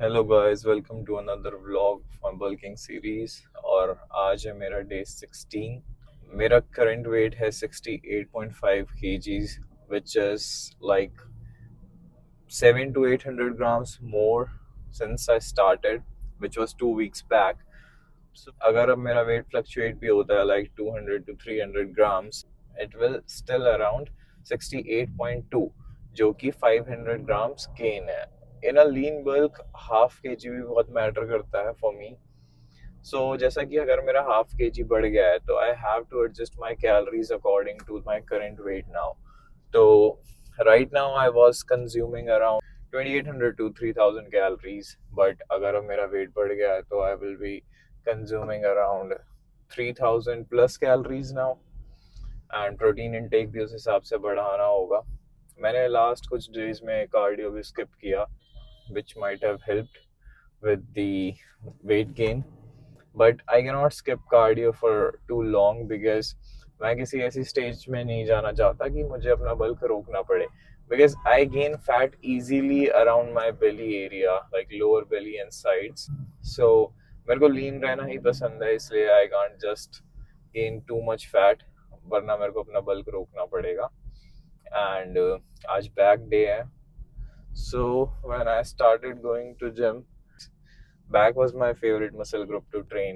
Hello guys, welcome to another vlog from bulking series. और आज है मेरा डे 16। मेरा करंट वेट है 68.5 kgs, which is like 7 to 800 grams more since I started, which was 2 weeks back. So अगर अब मेरा वेट फ्लक्चुएट भी होता है like 200 to 300 grams, it will still around 68.2, जो कि 500 grams gain है। इन अ लीन बल्क हाफ के जी भी बहुत मैटर करता है फॉर मी। सो जैसा कि अगर मेरा हाफ के जी बढ़ गया है तो I have to adjust my calories according to my current weight now. तो right now I was consuming around 2800 to 3000 calories, but अगर अब मेरा वेट बढ़ गया है तो I will be consuming around 3000 plus calories now. And protein intake भी उस हिसाब से बढ़ाना होगा। मैंने लास्ट कुछ डेज में कार्डियो भी स्किप किया, which might have helped with the weight gain, but I cannot skip cardio for too long because मैं किसी ऐसी स्टेज में नहीं जाना चाहता कि मुझे अपना बल्क रोकना पड़े, because I gain fat easily around my belly area, like lower belly and sides. So मेरे को लीन रहना ही पसंद है, इसलिए I can't just gain too much fat, वरना मेरे को अपना बल्क रोकना पड़ेगा। एंड आज बैक डे है। So when I started going to gym, back was my favorite muscle group to train.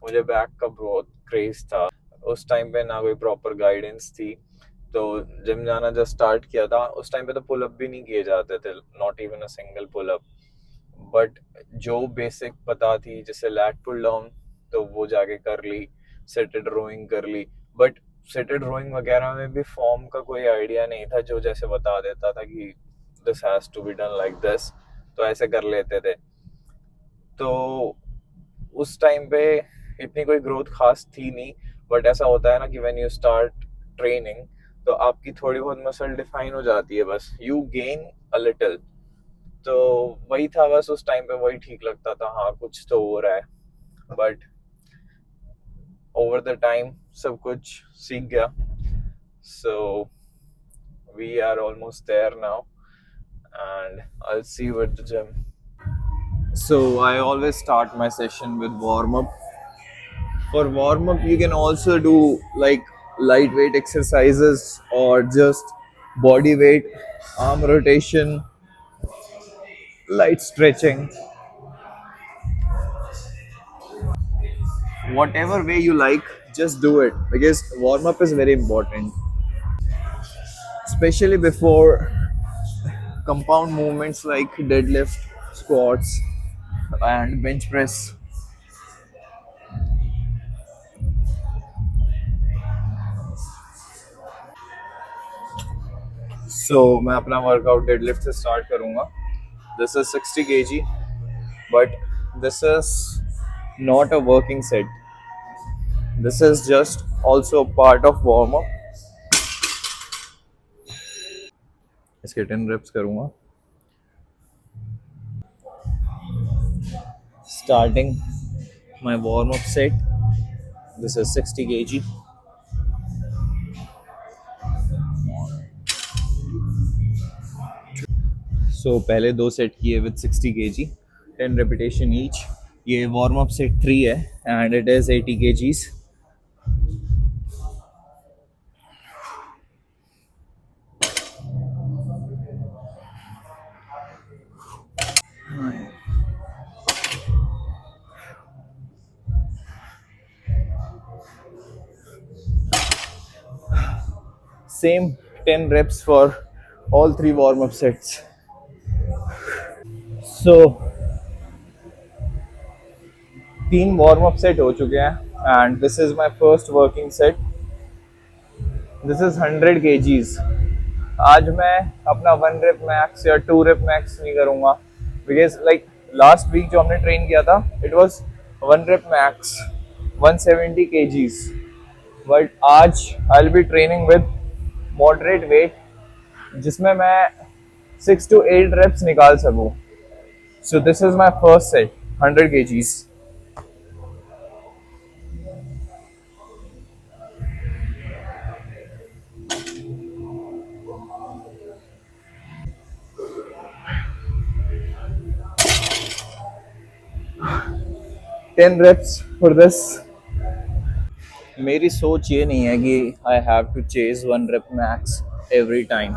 मुझे बैक का बहुत क्रेज था। उस टाइम पे ना कोई प्रॉपर गाइडेंस थी, तो जिम जाना जब स्टार्ट किया था उस टाइम पे तो पुल अप भी नहीं किए जाते थे, not even a single pull up. But जो बेसिक पता थी, जैसे लैट पुल डाउन, तो वो जाके कर ली। सेटेड रोइंग कर ली, बट सेटेड रोइंग वगैरह में भी फॉर्म का कोई आइडिया नहीं था, जो जैसे बता देता था कि this has to be done like this, तो ऐसे कर लेते थे। तो उस टाइम पे इतनी कोई ग्रोथ खास थी नहीं। बट ऐसा होता है ना कि व्हेन यू स्टार्ट ट्रेनिंग, तो आपकी थोड़ी बहुत मसल डिफाइन हो जाती है, बस यू गेन अ लिटिल। तो वही था, बस उस टाइम पे वही ठीक लगता था, हाँ कुछ तो हो रहा है। बट ओवर द टाइम सब कुछ सीख गया। So we are almost there now and I see you at the gym. So I always start my session with warm up. For warm up, you can also do like lightweight exercises or just body weight, arm rotation, light stretching, whatever way you like, just do it because warm up is very important, especially before compound movements like deadlift, squats, and bench press. So मैं अपना workout deadlift से start करूँगा। This is 60 kg, but this is not a working set. This is just also part of warm up. इसके 10 reps करूँगा। Starting my warm up set. This is 60 kg. So पहले दो set किए with 60 kg, 10 repetition each. ये warm up set 3 है and it is 80 kgs. Same 10 reps for all three warm up sets. So तीन warm up set हो चुके हैं and this is my first working set. This is 100 kgs। आज मैं अपना 1 rep max या 2 rape max नहीं करूँगा, बिकॉज लाइक लास्ट वीक जो हमने ट्रेन किया था it was 1 rep max 170 kgs, but आज I will be training with moderate weight, जिसमें मैं 6 to 8 रेप्स निकाल सकूँ। So this is my first set 100 kgs। 10 reps for this. मेरी सोच ये नहीं है कि I have to chase 1 rep max every time,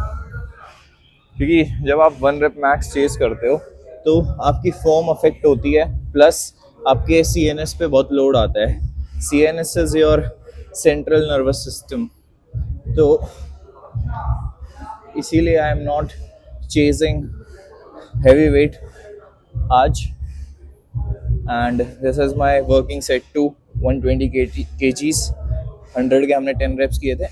क्योंकि जब आप 1 rep मैक्स चेज करते हो तो आपकी फॉर्म अफेक्ट होती है, प्लस आपके सी एन एस पे बहुत लोड आता है. C N S is your central nervous system. तो इसीलिए I am not chasing heavy weight आज. And this is my working set two 120 kgs. 100 के हमने 10 reps किए थे.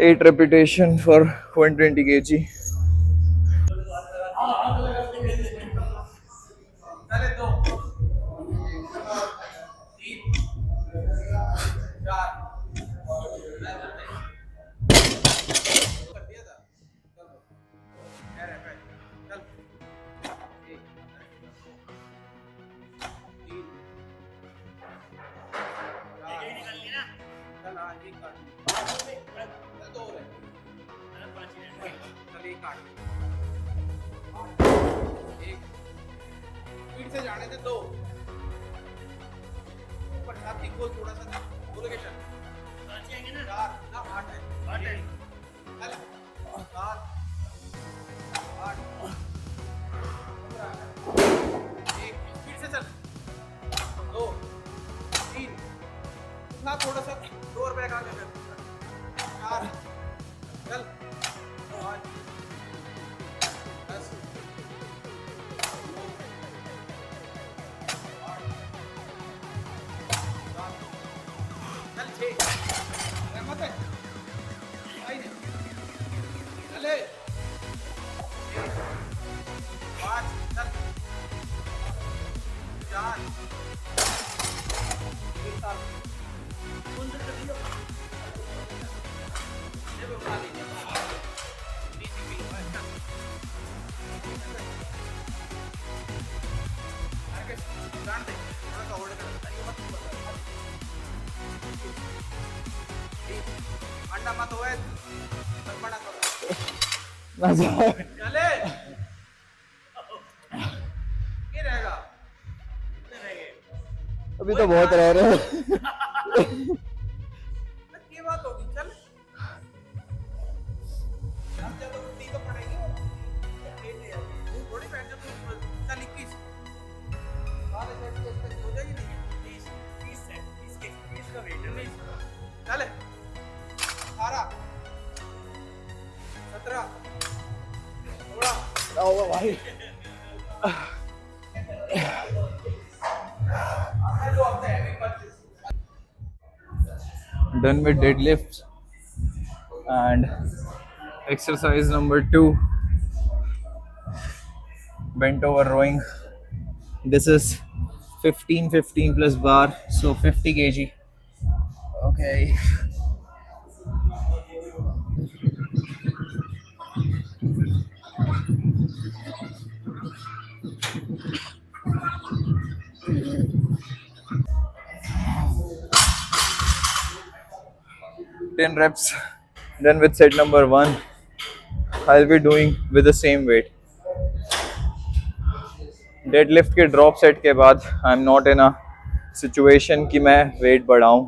Eight repetition for 120 kg. से जाने थे 2 ऊपर 7 इक्वल थोड़ा सा लोकेशन रांची आएंगे ना 4 ना 8 है 8 है चल 7 8 एक स्पीड से चल 2 3 ना थोड़ा सा 2 रुपए का ले 4 चल 5 10 रहमत है आई नहीं चले 5 चल 4 कौन से वीडियो ये बता लीजिए बीसीपी आगे जान दे थोड़ा सा होल्ड कर ये मत बता अंडा मत होए बड़ा करो चले ये रहेगा अभी तो बहुत रह रहे हैं. ये बात होगी चल हम जब उतनी तो पड़ेगी वो थोड़ी बैठ जा चल 21 सारे सेट के इसमें हो जाएगी नहीं 30 सेट 30 के 30 का वेट है चले 18 17 16 आओ भाई. Done with deadlifts and exercise number 2, bent over rowing. This is 15 plus bar, so 50 kg. Okay. Ten reps done with set number 1. I'll be doing with the same weight. Deadlift के drop set के बाद I'm not in a situation कि मैं weight बढ़ाऊं.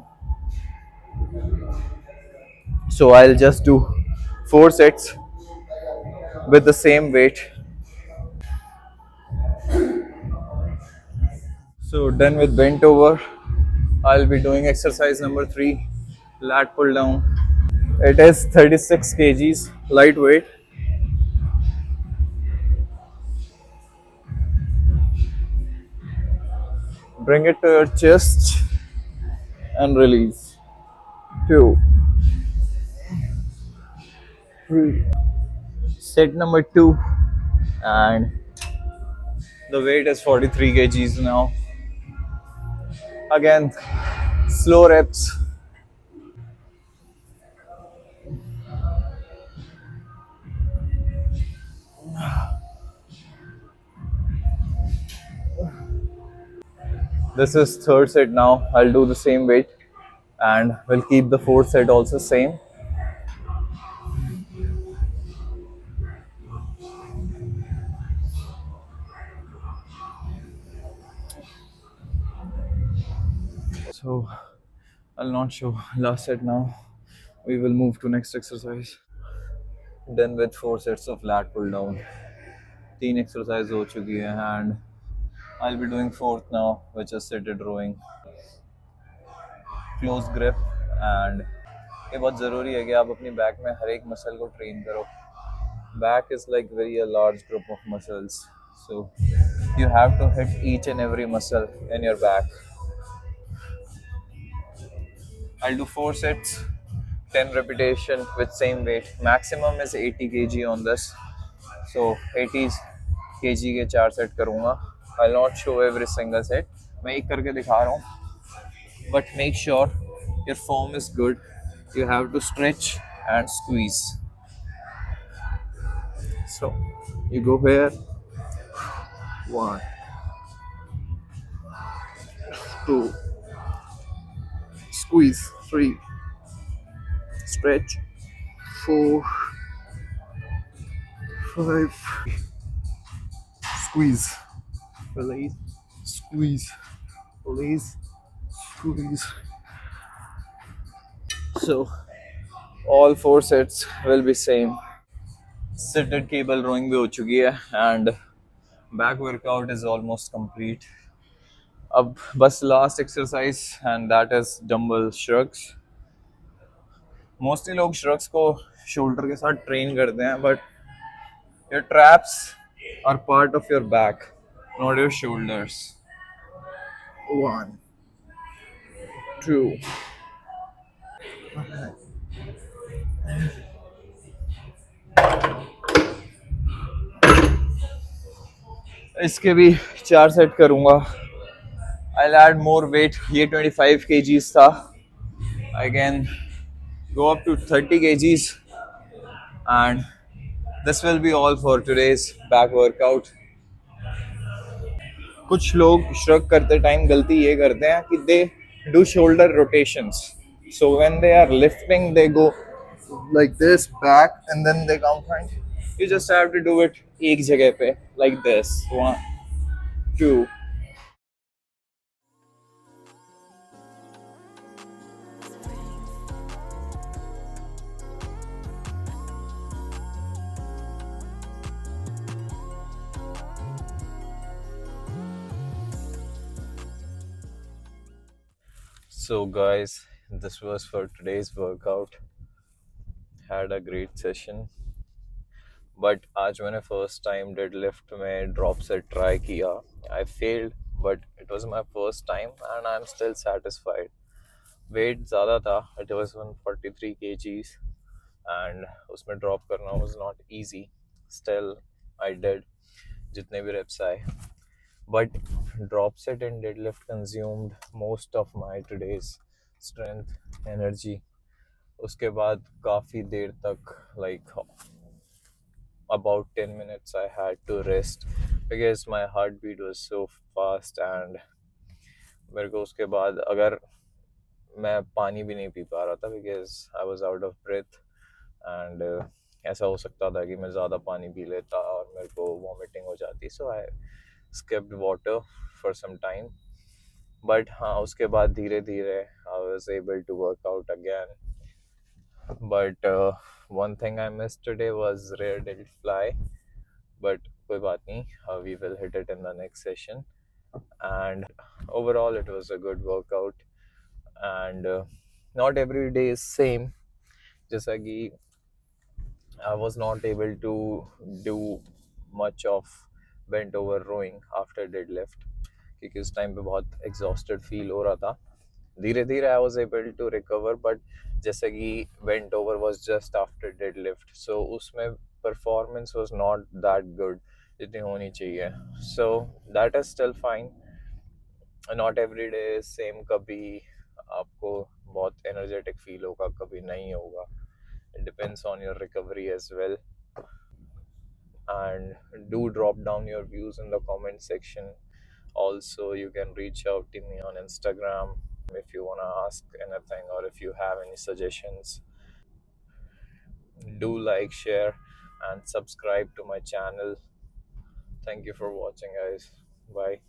So I'll just do 4 sets with the same weight. So done with bent over. I'll be doing exercise number 3, lat pull down. It is 36 kgs, lightweight. Bring it to your chest and release. 2, 3. Set number 2, and the weight is 43 kgs now. Again, slow reps. This is third set now. I'll do the same weight and we'll keep the fourth set also same. So I'll not show last set now. We will move to next exercise. Then with 4 sets of lat pull down. 3 exercise हो चुकी है and I'll be doing fourth now, which is seated rowing. Close grip and ये बहुत ज़रूरी है कि आप अपनी बैक में हर एक मसल को ट्रेन करो. Back is like very a large group of muscles, so you have to hit each and every muscle in your back. I'll do 4 sets, 10 repetition with same weight. Maximum is 80 kg on this, so 80 kg के 4 set करूँगा. I'll not show every single set. मैं एक करके दिखा रहा हूँ, but make sure your form is good. You have to stretch and squeeze. So you go here. 1, 2, squeeze. 3, stretch. 4, 5, squeeze. Release. Squeeze. Release. Squeeze. So all 4 sets will be same. Seated cable rowing भी हो चुकी है and back workout is almost complete. अब बस last exercise and that is dumbbell shrugs. Mostly लोग shrugs को shoulder के साथ train करते हैं, but your traps are part of your back, not your shoulders. 1, 2. इसके भी 4 सेट करूँगा. I'll add more weight. ये 25 kgs था. I can go up to 30 kgs and this will be all for today's back workout. कुछ लोग shrug करते time गलती ये करते हैं कि they do shoulder rotations. So when they are lifting, they go like this back and then they come front. You just have to do it एक जगह पे like this. 1, 2. So guys, this was for today's workout. Had a great session. But आज मैंने first time deadlift में drop set try किया. I failed, but it was my first time and I'm still satisfied. Weight ज़्यादा था. It was 143 kgs and उसमें drop करना was not easy. Still I did जितने भी reps आए. But drop set and deadlift consumed most of my today's strength, energy. उसके बाद काफ़ी देर तक like about 10 minutes I had to rest because my heartbeat was so fast and मेरे को उसके बाद अगर मैं पानी भी नहीं पी पा रहा था because I was out of breath and ऐसा हो सकता था कि मैं ज़्यादा पानी पी लेता और मेरे को vomiting हो जाती. So I skipped water for some time, but हाँ उसके बाद धीरे धीरे I was able to work out again. But one thing I missed today was rear delt fly, but कोई बात नहीं, we will hit it in the next session. And overall it was a good workout and not every day is same. जैसा कि I was not able to do much of bent over rowing after deadlift क्योंकि उस time पे बहुत exhausted feel हो रहा था. धीरे धीरे I was able to recover, but जैसे कि bent over was just after deadlift, so उसमें performance was not that good जितनी होनी चाहिए. So that is still fine. Not every day is same. कभी आपको बहुत energetic feel होगा, कभी नहीं होगा. It depends on your recovery as well. And do drop down your views in the comment section. Also, you can reach out to me on Instagram if you want to ask anything or if you have any suggestions. Do like, share, and subscribe to my channel. Thank you for watching, guys. Bye.